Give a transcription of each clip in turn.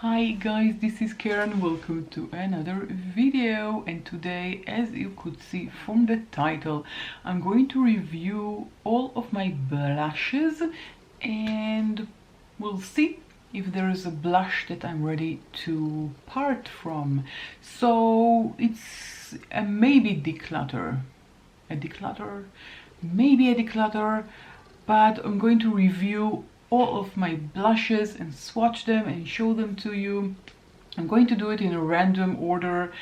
Hi guys, this is Karen. Welcome to another video, and today, as you could see from the title, I'm going to review all of my blushes and we'll see if there is a blush that I'm ready to part from. So it's a maybe declutter, maybe a declutter, but I'm going to review all of my blushes and swatch them and show them to you. I'm going to do it in a random order.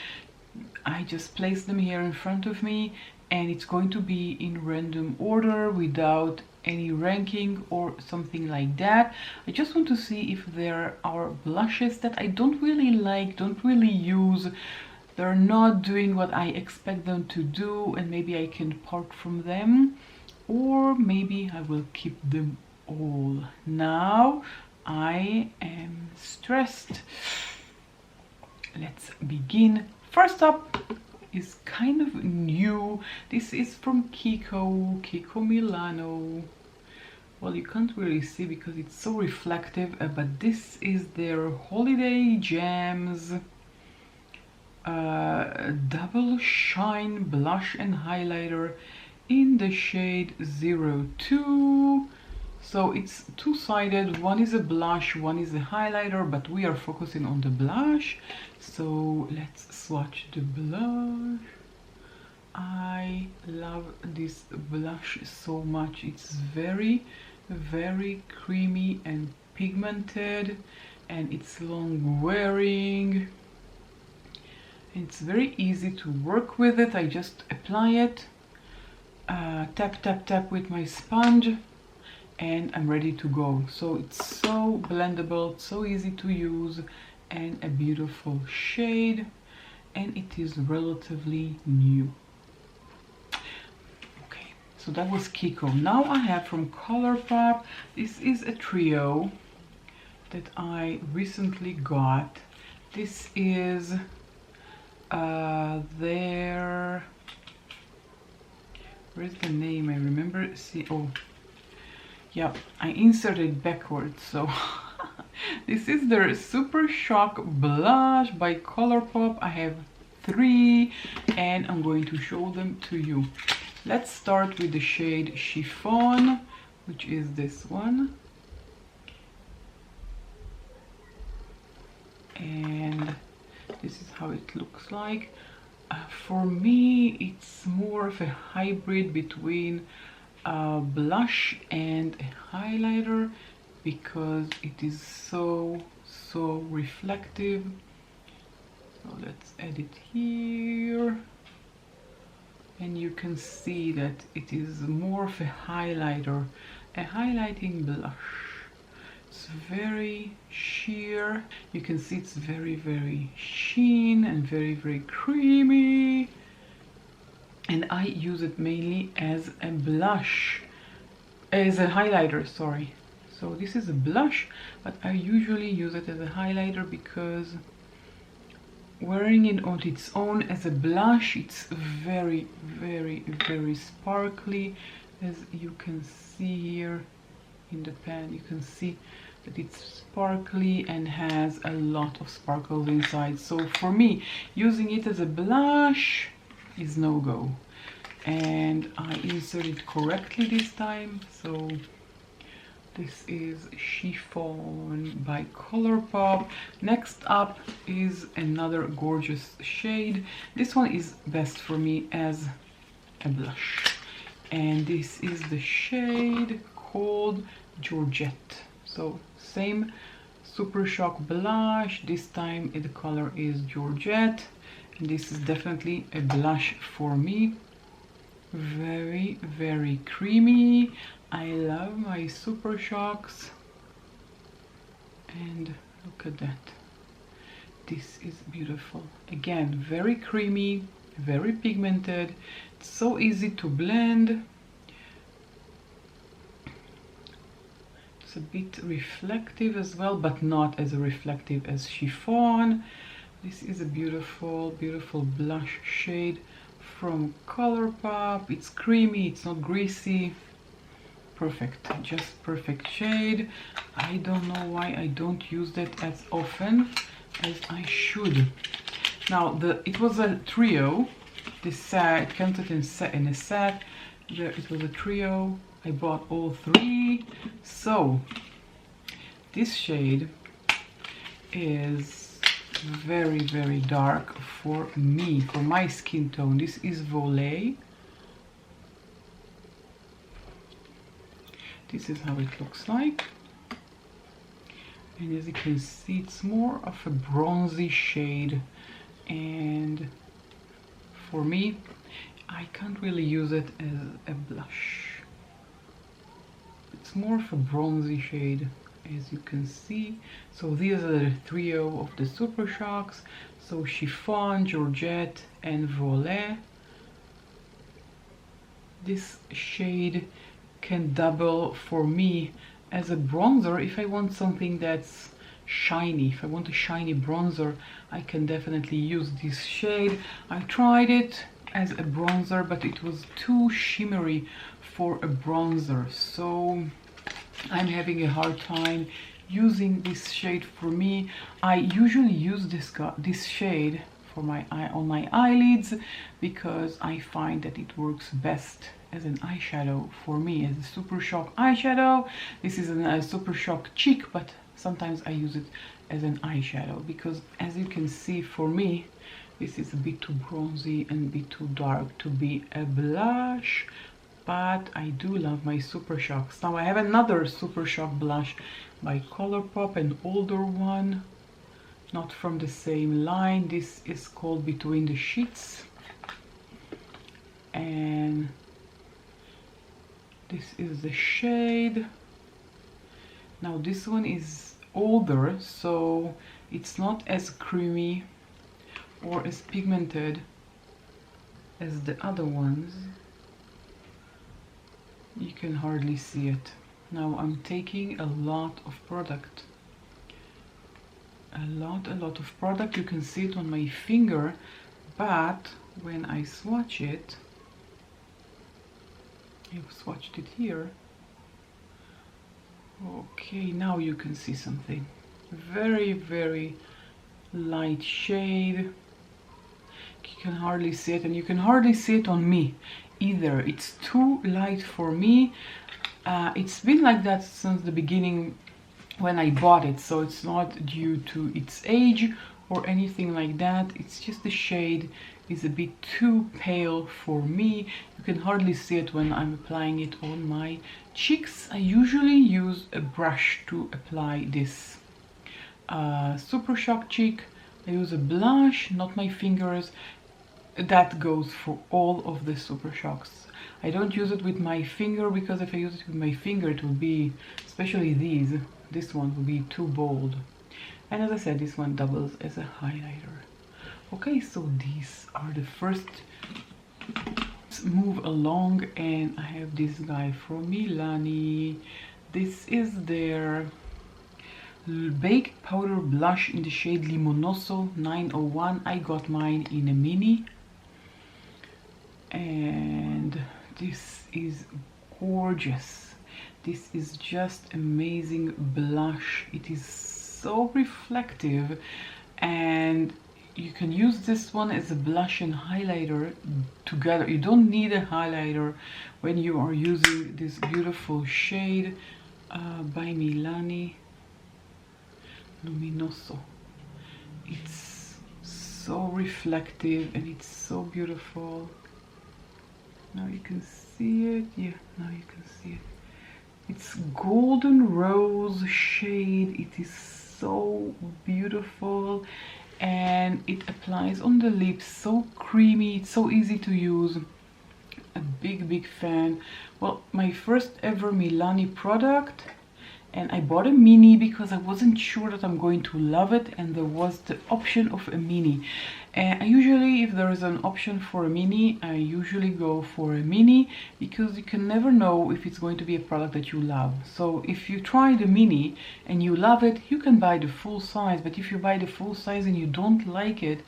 I just place them here in front of me and it's going to be in random order without any ranking or something like that. I just want to see if there are blushes that I don't really like, don't really use. They're not doing what I expect them to do, and maybe I can part from them, or maybe I will keep them all. Now I am stressed. Let's begin. First up is kind of new. This is from Kiko Milano. Well, you can't really see because it's so reflective, but this is their Holiday Gems Double Shine Blush and Highlighter in the shade 02. So it's two-sided. One is a blush, one is a highlighter, but we are focusing on the blush. So let's swatch the blush. I love this blush so much. It's very creamy and pigmented, and it's long wearing. It's very easy to work with it. I just apply it, tap with my sponge, and I'm ready to go. So it's so blendable, so easy to use, and a beautiful shade, and it is relatively new. Okay, so that was Kiko. Now I have from Colourpop. This is a trio that I recently got. This is their, where's the name? I remember. See, oh yeah, I inserted backwards. So this is their Super Shock blush by Colourpop. I have 3 and I'm going to show them to you. Let's start with the shade Chiffon, which is this one, and this is how it looks like. For me, it's more of a hybrid between a blush and a highlighter because it is so reflective. So let's add it here, and you can see that it is more of a highlighter, a highlighting blush. It's very sheer. You can see it's very sheen and very creamy, and I use it mainly as a blush, as a highlighter, sorry. So this is a blush, but I usually use it as a highlighter because wearing it on its own as a blush, it's very sparkly. As you can see here in the pan, you can see that it's sparkly and has a lot of sparkles inside. So for me, using it as a blush is no go, and I inserted correctly this time. So this is Chiffon by Colourpop. Next up is another gorgeous shade. This one is best for me as a blush, and this is the shade called Georgette. So same Super Shock blush, this time the color is Georgette, and this is definitely a blush for me. Very creamy. I love my Super Shocks, and look at that. This is beautiful. Again, very creamy, very pigmented. It's so easy to blend. A bit reflective as well, but not as reflective as Chiffon. This is a beautiful blush shade from Colourpop. It's creamy, it's not greasy, perfect, just perfect shade. I don't know why I don't use that as often as I should. Now it was a trio. This set, it comes in a set. It was a trio. I bought all three. So this shade is very, very dark for me, for my skin tone. This is Valet. This is how it looks like. And as you can see, it's more of a bronzy shade. And for me, I can't really use it as a blush. It's more of a bronzy shade, as you can see. So these are the trio of the Super Shocks. So Chiffon, Georgette and Valet. This shade can double for me as a bronzer if I want something that's shiny. If I want a shiny bronzer, I can definitely use this shade. I tried it as a bronzer, but it was too shimmery for a bronzer, so I'm having a hard time using this shade. For me, I usually use this shade for on my eyelids because I find that it works best as an eyeshadow for me, as a Super Shock eyeshadow. This is a Super Shock cheek, but sometimes I use it as an eyeshadow because, as you can see, for me this is a bit too bronzy and a bit too dark to be a blush. But I do love my Super Shocks. Now I have another Super Shock blush by Colourpop, an older one, not from the same line. This is called Between the Sheets, and this is the shade. Now this one is older, so it's not as creamy or as pigmented as the other ones. You can hardly see it. Now I'm taking a lot of product. A lot of product. You can see it on my finger, but when I swatch it, I've swatched it here. Okay, now you can see something. Very, very light shade. You can hardly see it, and you can hardly see it on me either. It's too light for me. It's been like that since the beginning when I bought it, so it's not due to its age or anything like that. It's just the shade is a bit too pale for me. You can hardly see it when I'm applying it on my cheeks. I usually use a brush to apply this Super Shock cheek. I use a blush, not my fingers. That goes for all of the Super Shocks. I don't use it with my finger because if I use it with my finger, it will be, especially this one will be too bold. And as I said, this one doubles as a highlighter. Okay, so these are the first. Let's move along, and I have this guy from Milani. This is their baked powder blush in the shade Limonoso 901. I got mine in a mini, and this is gorgeous. This is just amazing blush. It is so reflective, and you can use this one as a blush and highlighter together. You don't need a highlighter when you are using this beautiful shade by Milani, Luminoso. It's so reflective and it's so beautiful. Now you can see it. Yeah, now you can see it. It's golden rose shade. It is so beautiful, and it applies on the lips so creamy. It's so easy to use. A big fan. Well, my first ever Milani product, and I bought a mini because I wasn't sure that I'm going to love it, and there was the option of a mini. And I usually, if there is an option for a mini, I usually go for a mini because you can never know if it's going to be a product that you love. So if you try the mini and you love it, you can buy the full size. But if you buy the full size and you don't like it,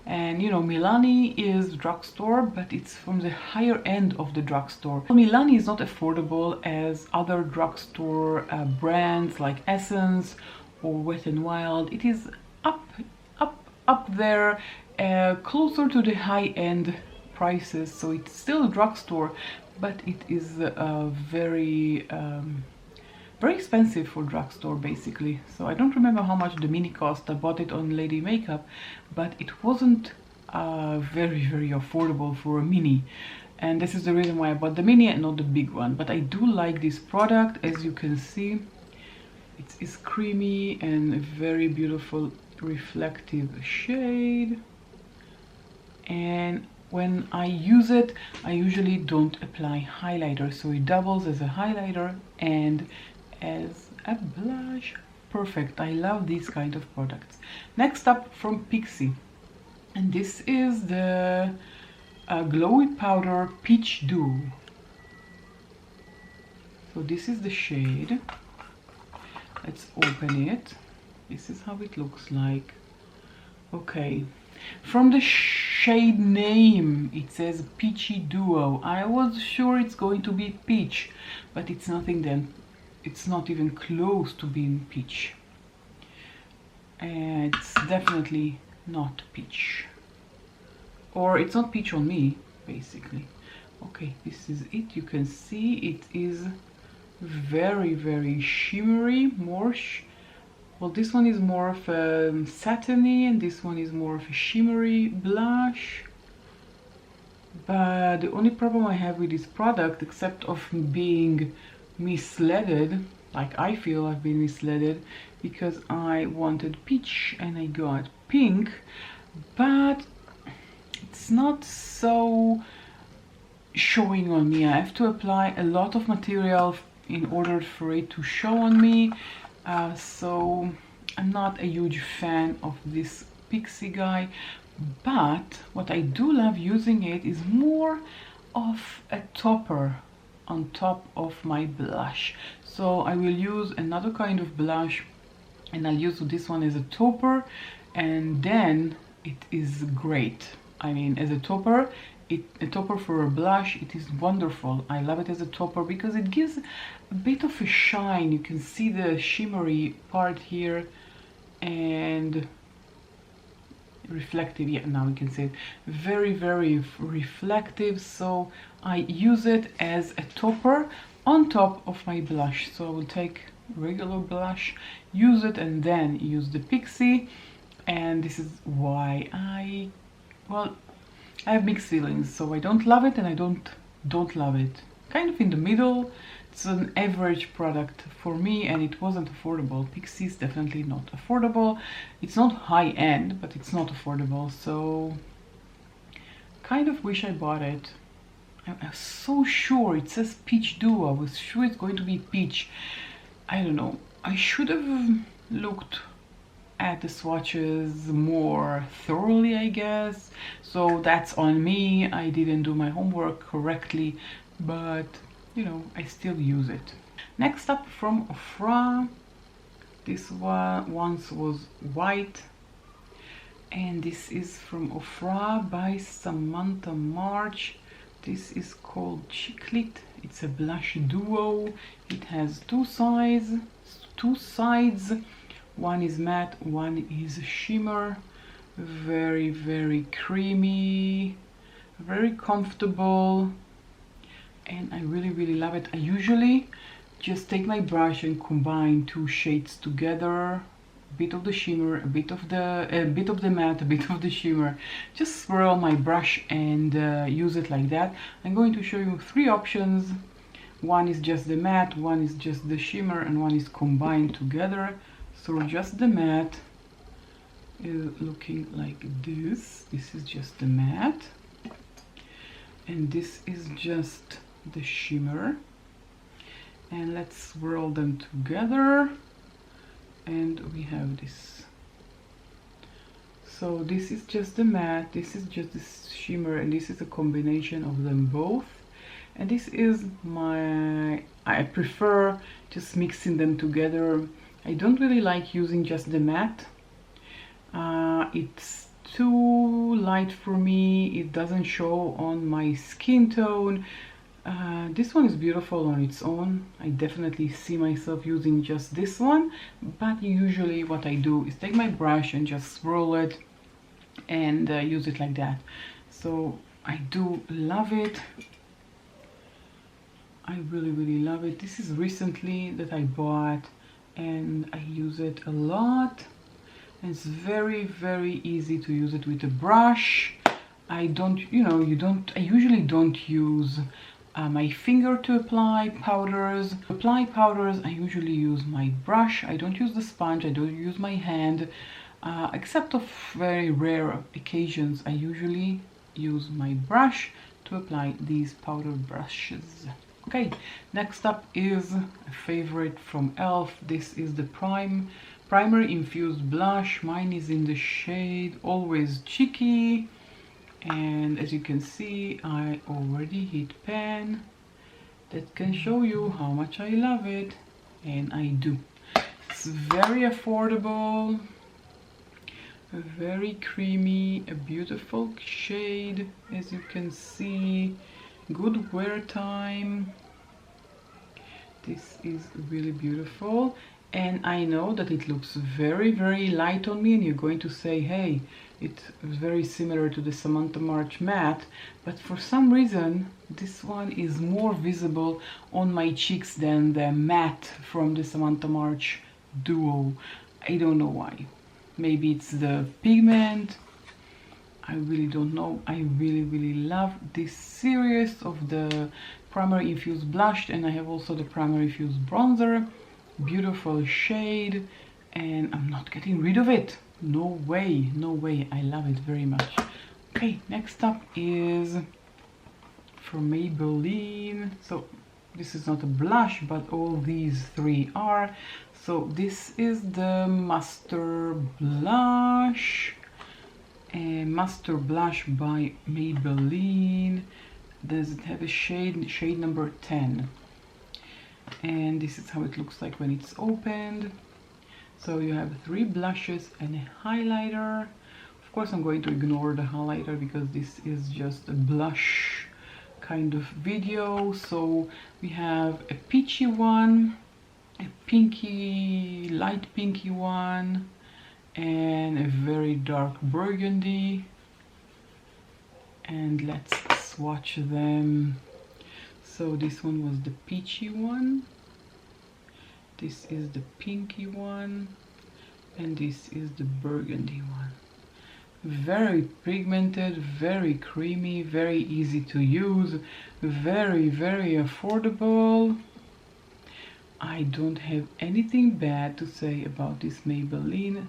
And you know, Milani is drugstore, but it's from the higher end of the drugstore. Milani is not affordable as other drugstore brands like Essence or Wet n Wild. It is up there, closer to the high-end prices. So it's still a drugstore, but it is very very expensive for drugstore basically. So I don't remember how much the mini cost. I bought it on Lady Makeup, but it wasn't very affordable for a mini, and this is the reason why I bought the mini and not the big one. But I do like this product. As you can see, it is creamy and a very beautiful reflective shade, and when I use it, I usually don't apply highlighter, so it doubles as a highlighter and as a blush. Perfect. I love these kind of products. Next up, from Pixi, and this is the Glowy powder Peach Duo. So this is the shade. Let's open it. This is how it looks like. Okay, from the shade name it says Peachy Duo. I was sure it's going to be peach, but it's nothing then. It's not even close to being peach. And it's definitely not peach. Or it's not peach on me, basically. Okay, this is it. You can see it is very shimmery, well, this one is more of a satiny and this one is more of a shimmery blush. But the only problem I have with this product, except of being misled, like I feel I've been misled, because I wanted peach and I got pink, but it's not so showing on me. I have to apply a lot of material in order for it to show on me. So I'm not a huge fan of this Pixi guy, but what I do love using it is more of a topper on top of my blush. So I will use another kind of blush and I'll use this one as a topper, and then it is great. I mean, as a topper, a topper for a blush, it is wonderful. I love it as a topper because it gives a bit of a shine. You can see the shimmery part here and reflective. Yeah, now you can see it. Very reflective. So I use it as a topper on top of my blush. So I will take regular blush, use it, and then use the Pixi. And this is why I have mixed feelings. So I don't love it and I don't love it. Kind of in the middle. It's an average product for me, and it wasn't affordable. Pixi is definitely not affordable. It's not high-end, but it's not affordable. So kind of wish I bought it. I'm so sure it says Peach Duo. I was sure it's going to be peach. I don't know. I should have looked at the swatches more thoroughly, I guess. So that's on me. I didn't do my homework correctly, but you know, I still use it. Next up, from Ofra, this one once was white, and this is from Ofra by Samantha March. This is called Chiclet. It's a blush duo. It has two sides. One is matte, one is shimmer. Very creamy, very comfortable, and I really love it. I usually just take my brush and combine two shades together, a bit of the shimmer, a bit of the matte, a bit of the shimmer. Just swirl my brush and use it like that. I'm going to show you three options. One is just the matte, one is just the shimmer, and one is combined together. So just the matte is looking like this. This is just the matte, and this is just the shimmer. And let's swirl them together, and we have this. So this is just the matte, this is just the shimmer, and this is a combination of them both. And this is I prefer just mixing them together. I don't really like using just the matte. It's too light for me. It doesn't show on my skin tone. This one is beautiful on its own. I definitely see myself using just this one, but usually what I do is take my brush and just swirl it and use it like that. So I do love it. I really love it. This is recently that I bought and I use it a lot. And it's very easy to use it with a brush. I don't, I usually don't use my finger to apply powders. To apply powders, I usually use my brush. I don't use the sponge, I don't use my hand. Except of very rare occasions, I usually use my brush to apply these powder brushes. Okay, next up is a favorite from e.l.f. This is the Primer Infused Blush. Mine is in the shade Always Cheeky. And as you can see, I already hit pan. That can show you how much I love it. And I do. It's very affordable. Very creamy. A beautiful shade, as you can see. Good wear time. This is really beautiful. And I know that it looks very light on me, and you're going to say, hey, it's very similar to the Samantha March matte, but for some reason this one is more visible on my cheeks than the matte from the Samantha March Duo. I don't know why. Maybe it's the pigment. I really don't know. I really love this series of the Primer Infused Blush, and I have also the Primer Infused Bronzer. Beautiful shade, and I'm not getting rid of it. No way, no way. I love it very much. Okay, next up is from Maybelline. So this is not a blush, but all these three are. So this is the Master Blush. Master Blush by Maybelline. Does it have a shade number 10? And this is how it looks like when it's opened. So you have 3 blushes and a highlighter. Of course I'm going to ignore the highlighter because this is just a blush kind of video. So we have a peachy one, a pinky, light pinky one, and a very dark burgundy. And let's swatch them. So this one was the peachy one, this is the pinky one, and this is the burgundy one. Very pigmented, very creamy, very easy to use, very affordable. I don't have anything bad to say about this Maybelline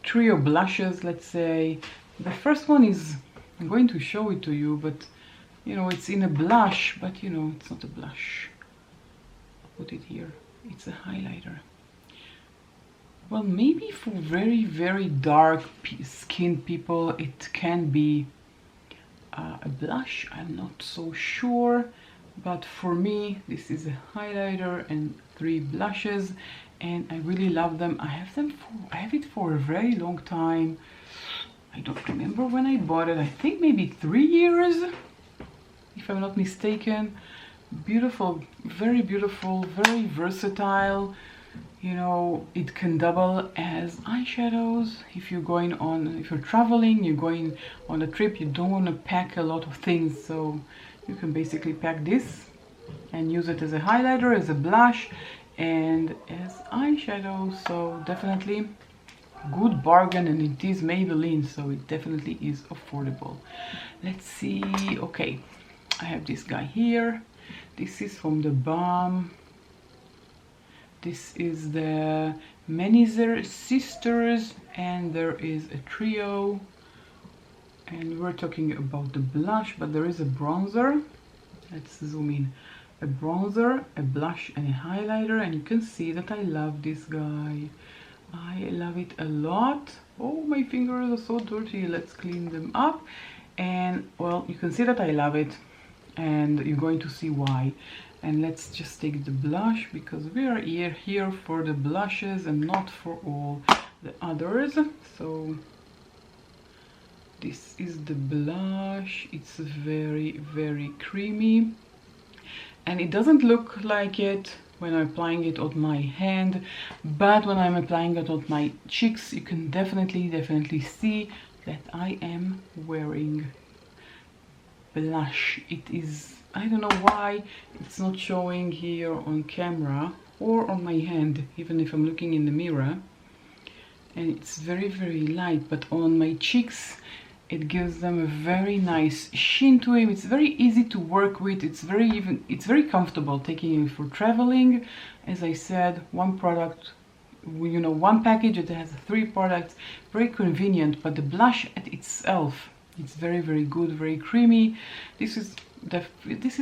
trio blushes, let's say. The first one is, I'm going to show it to you, but you know, it's in a blush, but you know, it's not a blush. I'll put it here. It's a highlighter. Well, maybe for very dark skin people, it can be a blush. I'm not so sure. But for me, this is a highlighter and 3 blushes, and I really love them. I have it for a very long time. I don't remember when I bought it. I think maybe 3 years, if I'm not mistaken. Beautiful, very versatile. You know, it can double as eyeshadows if you're traveling, you're going on a trip, you don't want to pack a lot of things, so you can basically pack this and use it as a highlighter, as a blush, and as eyeshadow. So definitely good bargain, and it is Maybelline, so it definitely is affordable. Let's see. Okay, I have this guy here. This is from the Balm. This is the Menizer Sisters, and there is a trio, and we're talking about the blush, but there is a bronzer. Let's zoom in. A bronzer, a blush, and a highlighter, and you can see that I love this guy. I love it a lot. Oh, my fingers are so dirty. Let's clean them up. And well, you can see that I love it, and you're going to see why. And let's just take the blush, because we are here for the blushes and not for all the others. So This is the blush. It's very, very creamy. And it doesn't look like it when I'm applying it on my hand, but when I'm applying it on my cheeks, you can definitely see that I am wearing blush. It is, I don't know why it's not showing here on camera or on my hand, even if I'm looking in the mirror. And it's very, very light, but on my cheeks it gives them a very nice sheen to it. It's very easy to work with. It's very comfortable taking it for traveling. As I said, one product, you know, one package, it has 3 products, very convenient. But the blush at itself, it's very, very good, very creamy. This is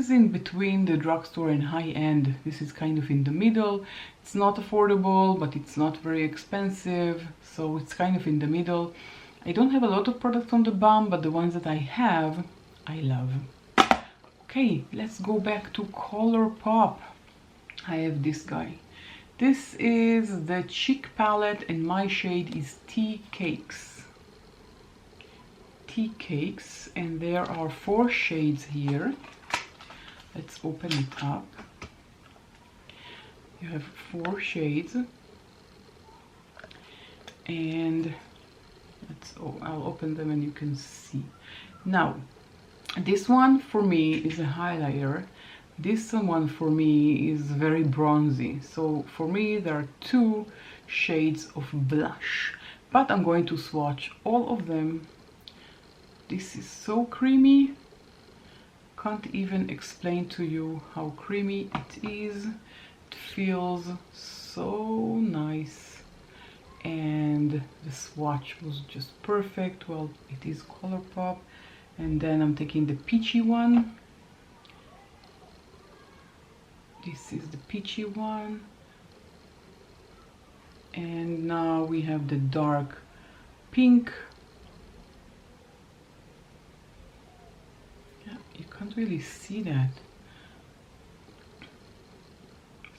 in between the drugstore and high-end. This is kind of in the middle. It's not affordable, but it's not very expensive, so it's kind of in the middle. I don't have a lot of products on the balm, but the ones that I have, I love. Okay, let's go back to ColourPop. I have this guy. This is the Cheek Palette, and my shade is Tea Cakes. Tea Cakes, and there are 4 shades here. Let's open it up. You have 4 shades, and I'll open them and you can see. Now, this one for me is a highlighter. This one for me is very bronzy. So for me there are 2 shades of blush, but I'm going to swatch all of them. This is so creamy. Can't even explain to you how creamy it is. It feels so nice. And the swatch was just perfect. Well, it is ColourPop. And then I'm taking the peachy one. This is the peachy one. And now we have the dark pink. Yeah, you can't really see that.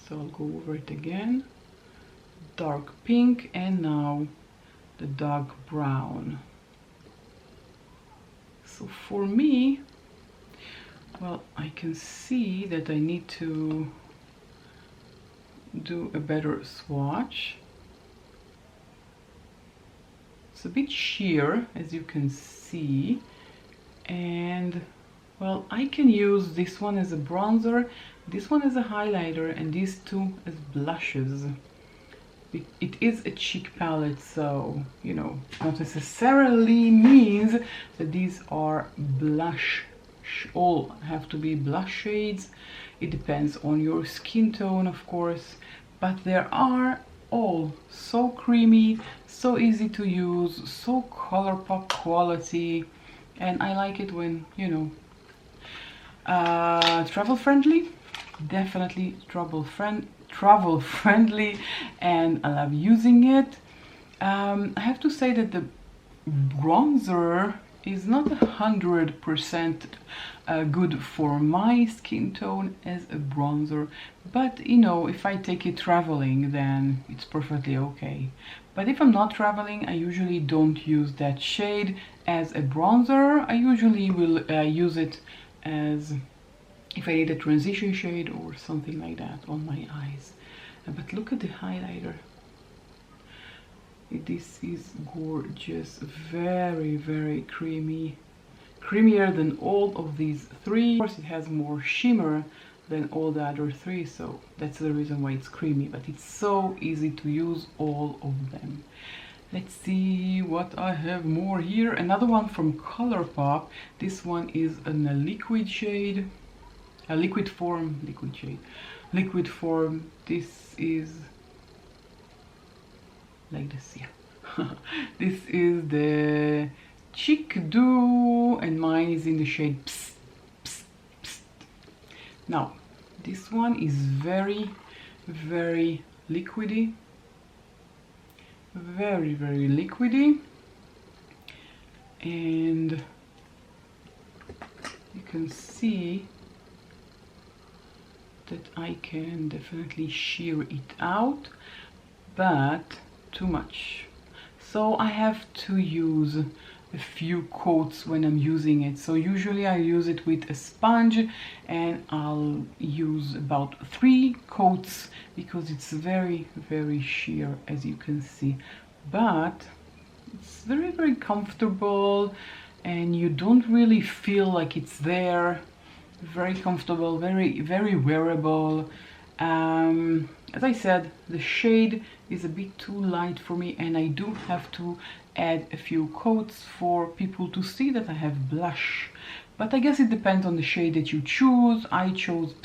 So I'll go over it again. Dark pink, and now the dark brown. So for me, well, I can see that I need to do a better swatch. It's a bit sheer, as you can see, and well, I can use this one as a bronzer, this one as a highlighter, and these 2 as blushes. It is a cheek palette, so, you know, not necessarily means that these are blush, all have to be blush shades. It depends on your skin tone, of course, but they are all so creamy, so easy to use, so ColourPop quality, and I like it when, you know, travel friendly, definitely travel friendly, and I love using it. I have to say that the bronzer is not 100% good for my skin tone as a bronzer, but you know, if I take it traveling, then it's perfectly okay. But if I'm not traveling, I usually don't use that shade as a bronzer. I usually will use it as if I need a transition shade or something like that on my eyes. But look at the highlighter. This is gorgeous, very, very creamy, creamier than all of these 3. Of course, it has more shimmer than all the other 3, so that's the reason why it's creamy, but it's so easy to use, all of them. Let's see what I have more here. Another one from ColourPop. This one is a liquid shade, a liquid form shade. Liquid form. This is like this, yeah. This is the Peachy Duo, and mine is in the shade Psst, Psst, Psst. Now, this one is very, very liquidy. Very, very liquidy. And you can see that I can definitely sheer it out, but too much. So I have to use a few coats when I'm using it. So usually I use it with a sponge, and I'll use about 3 coats because it's very, very sheer, as you can see. But it's very, very comfortable, and you don't really feel like it's there. Very comfortable, very, very wearable. As I said, the shade is a bit too light for me, and I do have to add a few coats for people to see that I have blush. But I guess it depends on the shade that you choose. I chose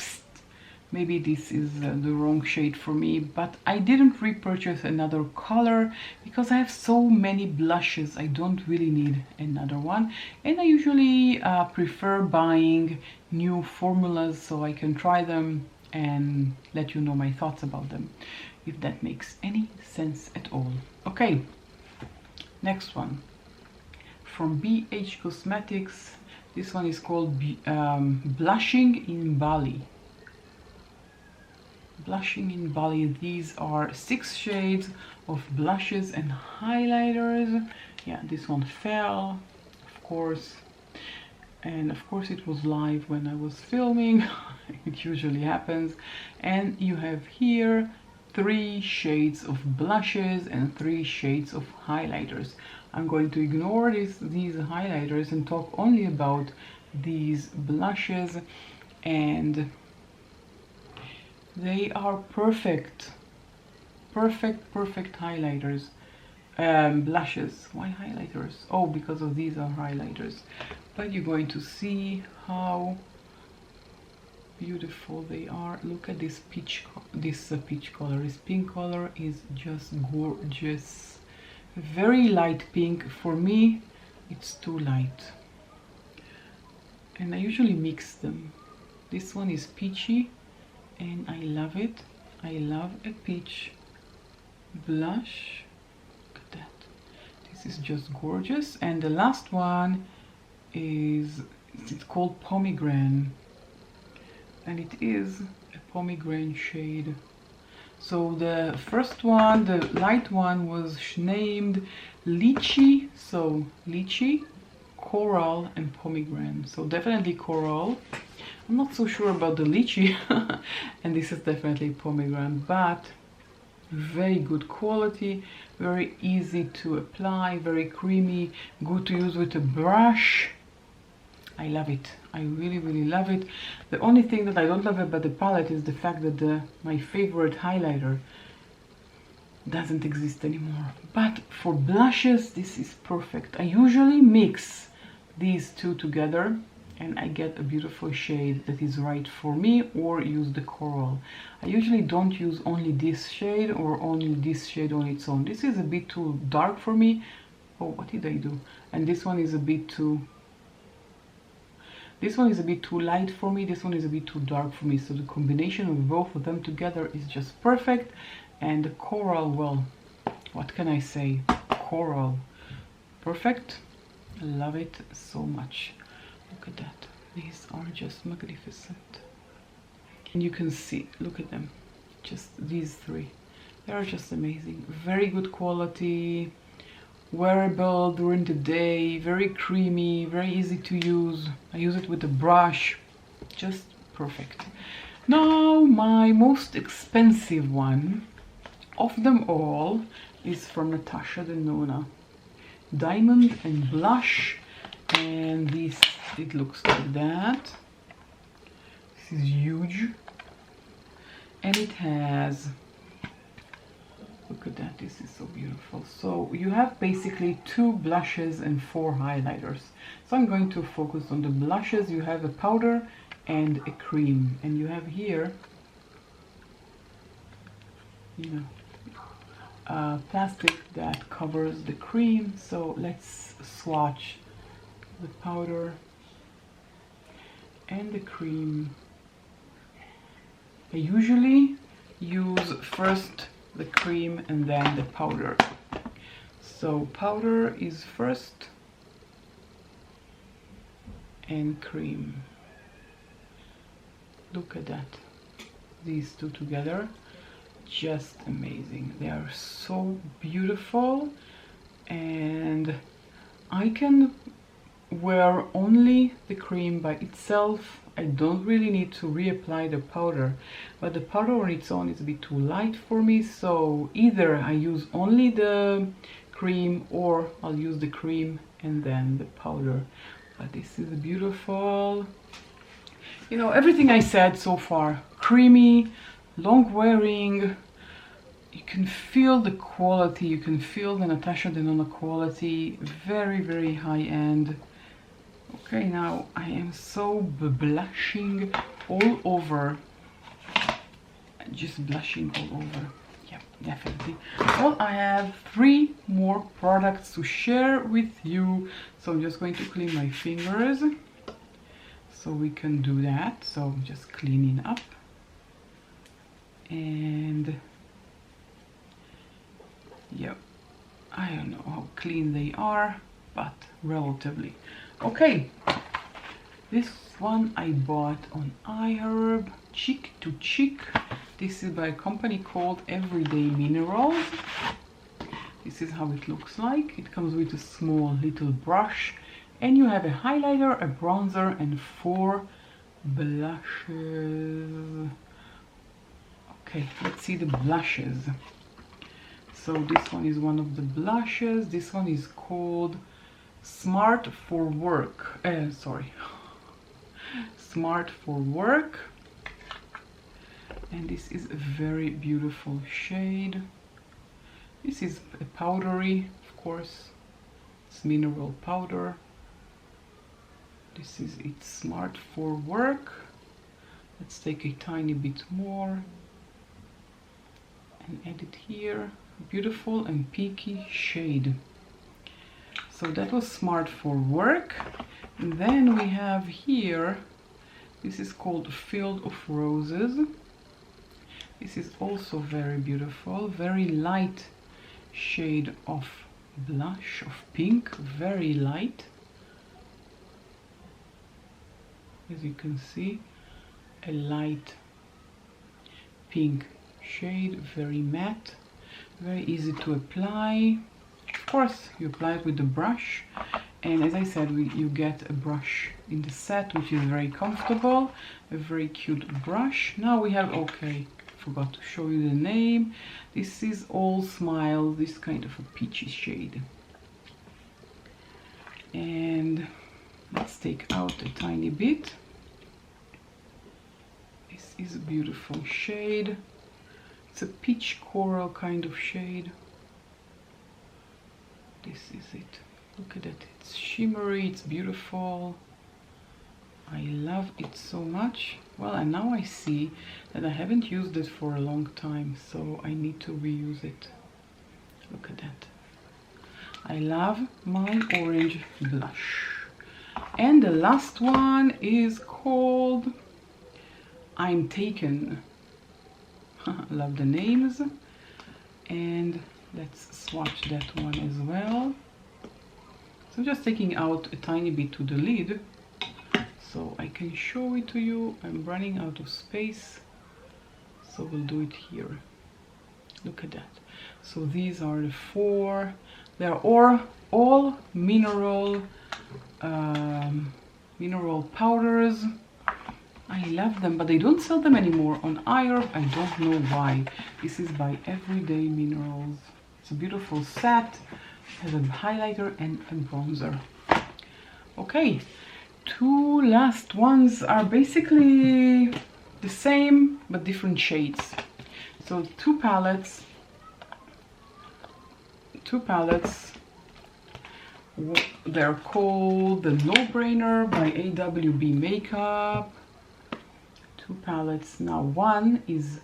maybe this is the wrong shade for me, but I didn't repurchase another color because I have so many blushes. I don't really need another one, and I usually prefer buying new formulas so I can try them and let you know my thoughts about them, if that makes any sense at all. Okay, next one from BH Cosmetics. This one is called Blushing in Bali. Blushing in Bali. These are 6 shades of blushes and highlighters. Yeah, this one fell, of course, and of course it was live when I was filming. It usually happens. And you have here 3 shades of blushes and 3 shades of highlighters. I'm going to ignore these highlighters and talk only about these blushes, and they are perfect highlighters. Blushes. Why highlighters? Oh, because of these are highlighters. But you're going to see how beautiful they are. Look at this peach color. This pink color is just gorgeous. Very light pink. For me, it's too light, and I usually mix them. This one is peachy, and I love it. I love a peach blush. Look at that. This is just gorgeous. And the last one is, it's called Pomegranate, and it is a pomegranate shade. So the first one, the light one, was named Lychee. So Lychee, Coral, and Pomegranate. So definitely Coral. I'm not so sure about the Lychee. And this is definitely Pomegranate, but very good quality, very easy to apply, very creamy, good to use with a brush. I love it. I really, really love it. The only thing that I don't love about the palette is the fact that my favorite highlighter doesn't exist anymore. But for blushes, this is perfect. I usually mix these two together and I get a beautiful shade that is right for me, or use the Coral. I usually don't use only this shade or only this shade on its own. This is a bit too dark for me. Oh, what did I do? And this one is a bit too... This one is a bit too light for me, this one is a bit too dark for me, so the combination of both of them together is just perfect. And the Coral, well, what can I say? Coral, perfect. I love it so much. Look at that, these are just magnificent. And you can see, look at them, just these 3. They are just amazing, very good quality, wearable during the day, very creamy, very easy to use. I use it with a brush, just perfect. Now my most expensive one of them all is from Natasha, the Nona Diamond and Blush, and this, it looks like that. This is huge, and it has, look at that, this is so beautiful. So you have basically 2 blushes and 4 highlighters. So I'm going to focus on the blushes. You have a powder and a cream, and you have here, you know, plastic that covers the cream. So let's swatch the powder and the cream. I usually use first the cream and then the powder. So powder is first and cream. Look at that, these two together, just amazing. They are so beautiful, and I can wear only the cream by itself. I don't really need to reapply the powder, but the powder on its own is a bit too light for me, so either I use only the cream or I'll use the cream and then the powder. But this is beautiful. You know, everything I said so far, creamy, long wearing. You can feel the quality, you can feel the Natasha Nona quality, very high end. Okay, now I am so blushing all over, just blushing all over. Yeah, definitely. Well, I have 3 more products to share with you, so I'm just going to clean my fingers so we can do that. So I'm just cleaning up, and yeah, I don't know how clean they are, but relatively. Okay, this one I bought on iHerb, Cheek to Cheek. This is by a company called Everyday Minerals. This is how it looks like. It comes with a small little brush, and you have a highlighter, a bronzer, and 4 blushes. Okay, let's see the blushes. So this one is one of the blushes. This one is called Smart for Work. Smart for Work. And this is a very beautiful shade. This is a powdery, of course. It's mineral powder. This is it, Smart for Work. Let's take a tiny bit more and add it here. Beautiful and peaky shade. So that was Smart for Work. And then we have here, this is called Field of Roses. This is also very beautiful, very light shade of blush, of pink, very light. As you can see, a light pink shade, very matte, very easy to apply. Of course, you apply it with the brush, and as I said, you get a brush in the set which is very comfortable, a very cute brush. Now we have, okay, forgot to show you the name. This is All Smile, this kind of a peachy shade. And let's take out a tiny bit. This is a beautiful shade. It's a peach coral kind of shade. This is it. Look at it. It's shimmery, it's beautiful. I love it so much. Well, and now I see that I haven't used it for a long time, so I need to reuse it. Look at that. I love my orange blush. And the last one is called I'm Taken. Love the names. And let's swatch that one as well. So I'm just taking out a tiny bit to the lid so I can show it to you. I'm running out of space, so we'll do it here. Look at that. So these are the 4. They are all mineral powders. I love them, but they don't sell them anymore on iHerb. I don't know why. This is by Everyday Minerals. It's a beautiful set. It has a highlighter and a bronzer. Okay, 2 last ones are basically the same but different shades. So 2 palettes. They're called the No Brainer by AWB Makeup. 2 palettes. Now one is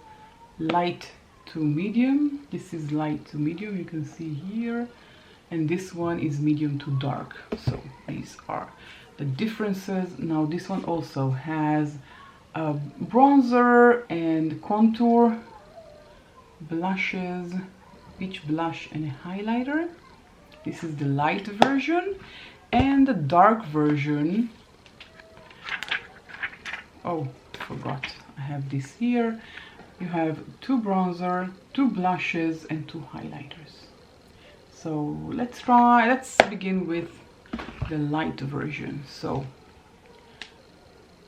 light to medium. This is light to medium, you can see here, and this one is medium to dark. So these are the differences. Now this one also has a bronzer and contour, blushes, peach blush and a highlighter. This is the light version, and the dark version, oh, forgot, I have this here. You have 2 bronzer, 2 blushes and 2 highlighters. So let's begin with the light version. So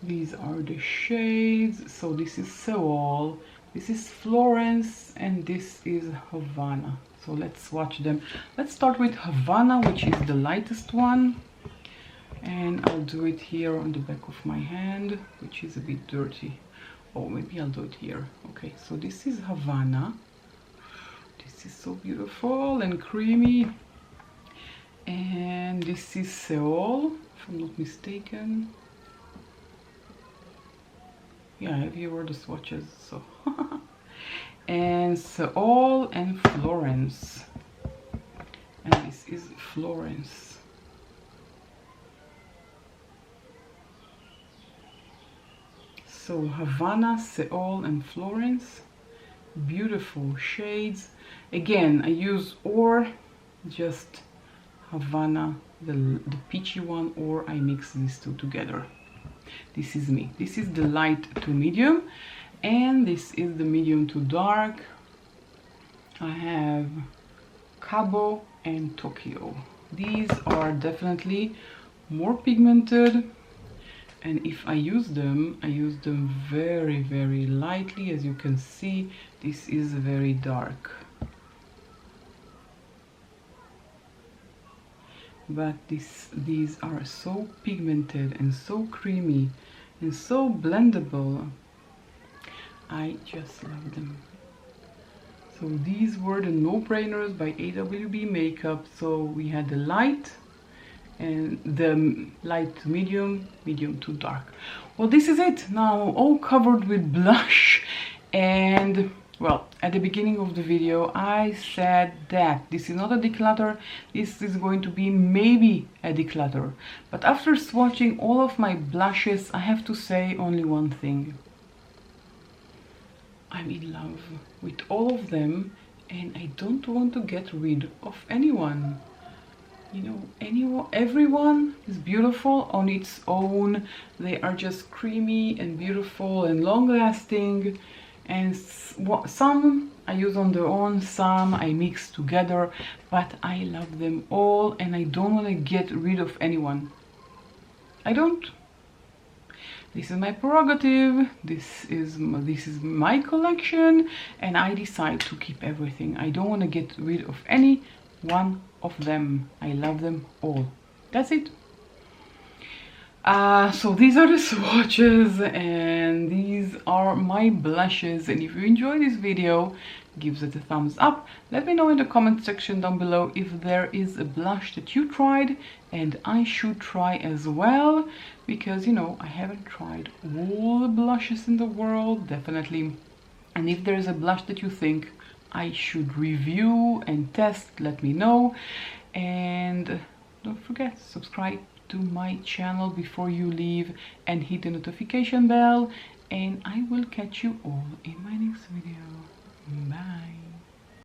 these are the shades. So this is Seoul, this is Florence, and this is Havana. So let's swatch them. Let's start with Havana, which is the lightest one, and I'll do it here on the back of my hand, which is a bit dirty. Oh, maybe I'll do it here. Okay, so this is Havana. This is so beautiful and creamy. And this is Seoul, if I'm not mistaken. Yeah, I have here the swatches, so and Seoul and Florence, and this is Florence. So Havana, Seoul and Florence, beautiful shades. Again, I use or just Havana, the peachy one, or I mix these two together. This is me. This is the light to medium, and this is the medium to dark. I have Cabo and Tokyo. These are definitely more pigmented, and if I use them very, very lightly. As you can see, this is very dark, but these are so pigmented and so creamy and so blendable. I just love them. So these were the no-brainers by AWB Makeup. So we had the light and the light to medium, medium to dark. Well, this is it now, all covered with blush. And well, at the beginning of the video I said that this is not a declutter, this is going to be maybe a declutter. But after swatching all of my blushes, I have to say only one thing. I'm in love with all of them, and I don't want to get rid of anyone. You know, everyone is beautiful on its own. They are just creamy and beautiful and long-lasting. And some I use on their own, some I mix together, but I love them all and I don't want to get rid of anyone. I don't. This is my prerogative. This is my collection, and I decide to keep everything. I don't want to get rid of any one of them. I love them all. That's it. So these are the swatches, and these are my blushes. And if you enjoy this video, give it a thumbs up. Let me know in the comment section down below if there is a blush that you tried and I should try as well, because you know I haven't tried all the blushes in the world, definitely. And if there is a blush that you think I should review and test, let me know. And don't forget, subscribe to my channel before you leave and hit the notification bell, and I will catch you all in my next video. Bye.